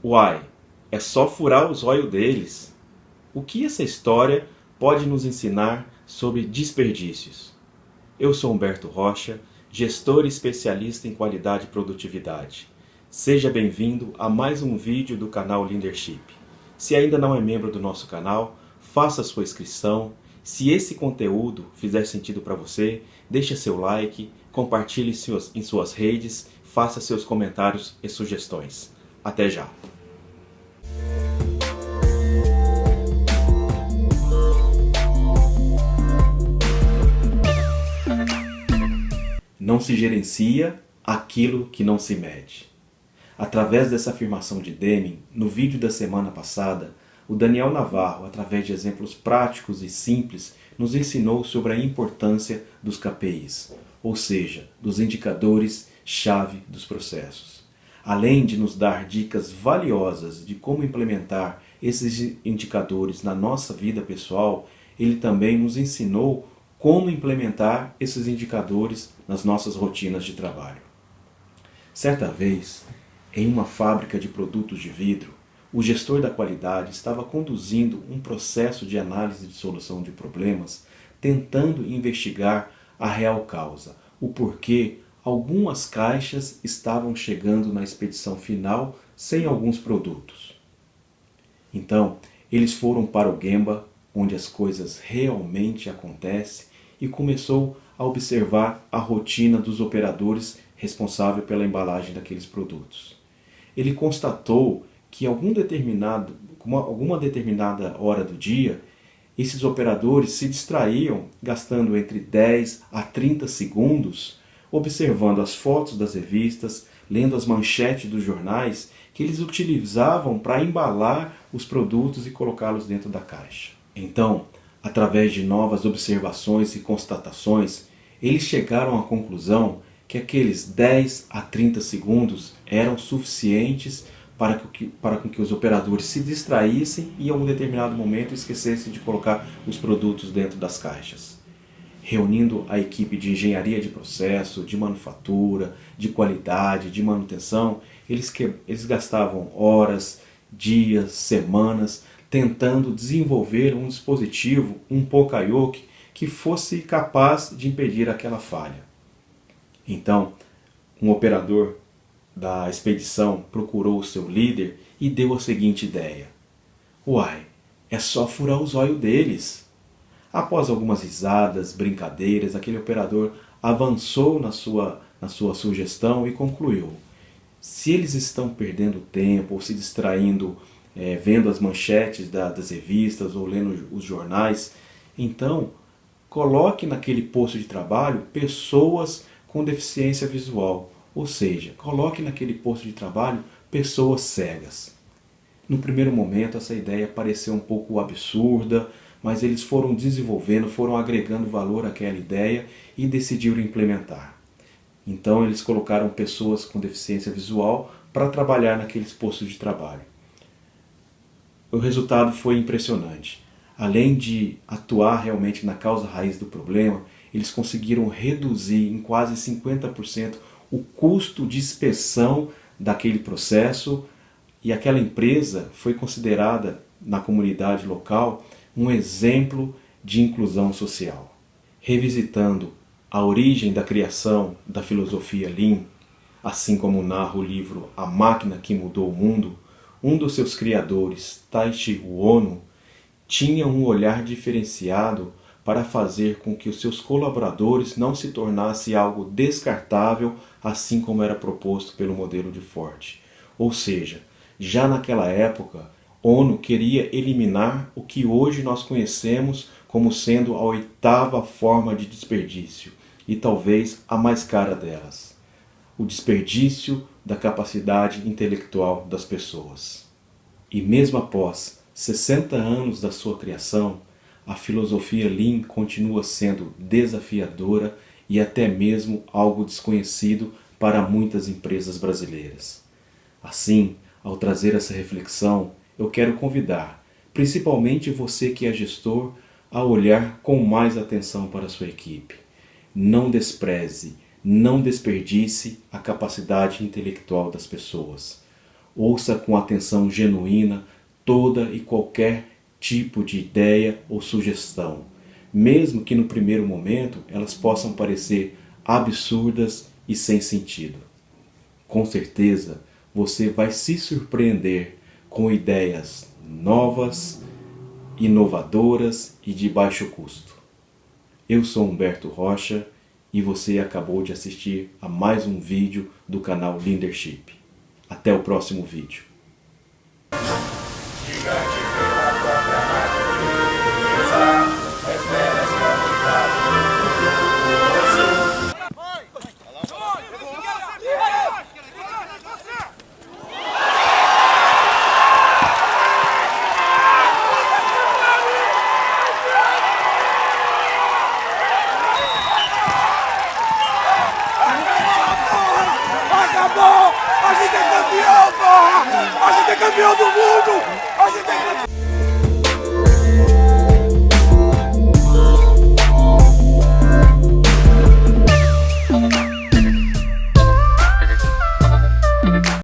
Uai, é só furar os olhos deles. O que essa história pode nos ensinar sobre desperdícios? Eu sou Humberto Rocha, gestor e especialista em qualidade e produtividade. Seja bem-vindo a mais um vídeo do canal Leadership. Se ainda não é membro do nosso canal, faça sua inscrição. Se esse conteúdo fizer sentido para você, deixe seu like, compartilhe em suas redes, faça seus comentários e sugestões. Até já! Não se gerencia aquilo que não se mede. Através dessa afirmação de Deming, no vídeo da semana passada, o Daniel Navarro, através de exemplos práticos e simples, nos ensinou sobre a importância dos KPIs, ou seja, dos indicadores-chave dos processos. Além de nos dar dicas valiosas de como implementar esses indicadores na nossa vida pessoal, ele também nos ensinou como implementar esses indicadores nas nossas rotinas de trabalho. Certa vez, em uma fábrica de produtos de vidro, o gestor da qualidade estava conduzindo um processo de análise de solução de problemas, tentando investigar a real causa, o porquê algumas caixas estavam chegando na expedição final sem alguns produtos. Então, eles foram para o Gemba, onde as coisas realmente acontecem, e começou a observar a rotina dos operadores responsáveis pela embalagem daqueles produtos. Ele constatou que alguma determinada hora do dia, esses operadores se distraíam gastando entre 10 a 30 segundos observando as fotos das revistas, lendo as manchetes dos jornais que eles utilizavam para embalar os produtos e colocá-los dentro da caixa. Então, através de novas observações e constatações, eles chegaram à conclusão que aqueles 10 a 30 segundos eram suficientes para que os operadores se distraíssem e em um determinado momento esquecessem de colocar os produtos dentro das caixas. Reunindo a equipe de engenharia de processo, de manufatura, de qualidade, de manutenção, eles gastavam horas, dias, semanas, tentando desenvolver um dispositivo, um Poka-yoke, que fosse capaz de impedir aquela falha. Então, um operador da expedição procurou o seu líder e deu a seguinte ideia: uai, é só furar os olhos deles. Após algumas risadas, brincadeiras, aquele operador avançou na sua sugestão e concluiu: se eles estão perdendo tempo ou se distraindo vendo as manchetes das revistas ou lendo os jornais, então coloque naquele posto de trabalho pessoas com deficiência visual, ou seja, coloque naquele posto de trabalho pessoas cegas. No primeiro momento essa ideia pareceu um pouco absurda, mas eles foram desenvolvendo, foram agregando valor àquela ideia e decidiram implementar. Então eles colocaram pessoas com deficiência visual para trabalhar naqueles postos de trabalho. O resultado foi impressionante. Além de atuar realmente na causa raiz do problema, eles conseguiram reduzir em quase 50% o custo de inspeção daquele processo, e aquela empresa foi considerada na comunidade local um exemplo de inclusão social. Revisitando a origem da criação da filosofia Lean, assim como narra o livro A Máquina que Mudou o Mundo, um dos seus criadores, Taiichi Ohno, tinha um olhar diferenciado para fazer com que os seus colaboradores não se tornassem algo descartável, assim como era proposto pelo modelo de Ford. Ou seja, já naquela época, Ohno queria eliminar o que hoje nós conhecemos como sendo a 8ª forma de desperdício, e talvez a mais cara delas: o desperdício da capacidade intelectual das pessoas. E mesmo após 60 anos da sua criação, a filosofia Lean continua sendo desafiadora e até mesmo algo desconhecido para muitas empresas brasileiras. Assim, ao trazer essa reflexão, eu quero convidar, principalmente você que é gestor, a olhar com mais atenção para a sua equipe. Não despreze, não desperdice a capacidade intelectual das pessoas. ouça com atenção genuína toda e qualquer tipo de ideia ou sugestão, mesmo que no primeiro momento elas possam parecer absurdas e sem sentido. Com certeza, você vai se surpreender com ideias novas, inovadoras e de baixo custo. Eu sou Humberto Rocha e você acabou de assistir a mais um vídeo do canal Leadership. Até o próximo vídeo.